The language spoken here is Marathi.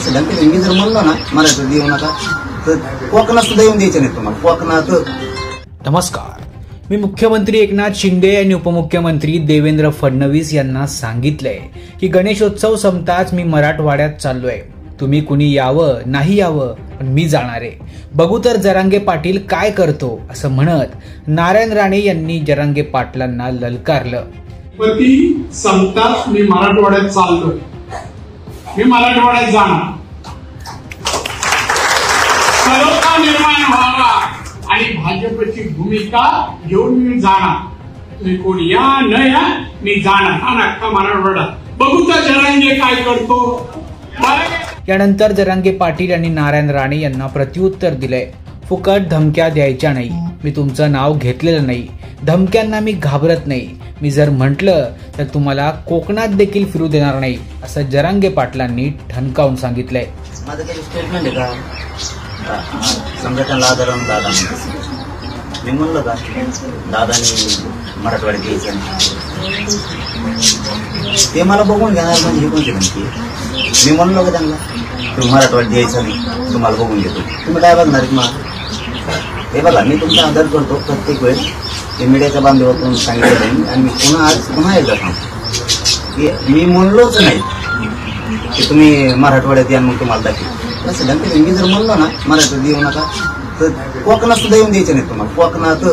प्रेसिडेंट मी जर म्हणलो ना मराठीत येऊ नका तर कोकणात सुद्धा येऊन द्यायचे नाही तुम्हाला कोकणात. नमस्कार, मी मुख्यमंत्री एकनाथ शिंदे आणि उपमुख्यमंत्री देवेंद्र फडणवीस यांना सांगितलंय की गणेशोत्सव संपताच मी मराठवाड्यात चाललोय. तुम्ही कुणी यावं नाही यावं पण मी जाणार आहे. बघू तर जरांगे पाटील काय करतो असं म्हणत नारायण राणे यांनी जरांगे पाटलांना ललकारलं. गणपती संपताच मी मराठवाड्यात चाललोय, मी मराठवाड्यात जाणार. सलोखा निर्माण व्हावा आणि भाजपची भूमिका घेऊन मी जाणार. तुम्ही कोणी या न या मी जाणार हा अख्खा मराठवाडा. बघू तर जरांगे काय करतो. यानंतर जरांगे पाटील आणि नारायण राणे यांना प्रत्युत्तर दिलंय. फुकट धमक्या द्यायच्या नाही, मी तुमचं नाव घेतलेलं नाही, धमक्यांना मी घाबरत नाही. मी जर म्हटलं तर तुम्हाला कोकणात देखील फिरू देणार नाही असं जरांगे पाटलांनी ठणकावून सांगितलंय. माझं काही स्टेटमेंट आहे का? समजा त्यांना आदरण दादा मी म्हणलं का दादानी मराठवाड्यात यायचं ते मला बघून घेणार म्हणजे हे कोणती म्हणते. मी म्हणलो का त्यांना तुम्ही मराठवाड्यात यायचं नाही तुम्हाला बघून घेतो. तुम्ही काय बघणार मग? हे बघा मी तुमचा आदर करतो प्रत्येक वेळेस ते मीडियाच्या बांधवातून सांगितलं आणि मी पुन्हा एकदा सांगतो की मी म्हणलोच नाही की तुम्ही मराठवाड्यात या मग तुम्हाला दाखवेल. प्रेसिडेंट मी जर म्हणलो ना मराठीत येऊ नका तर कोकणात सुद्धा येऊन द्यायचे नाही तुम्हाला. कोकणात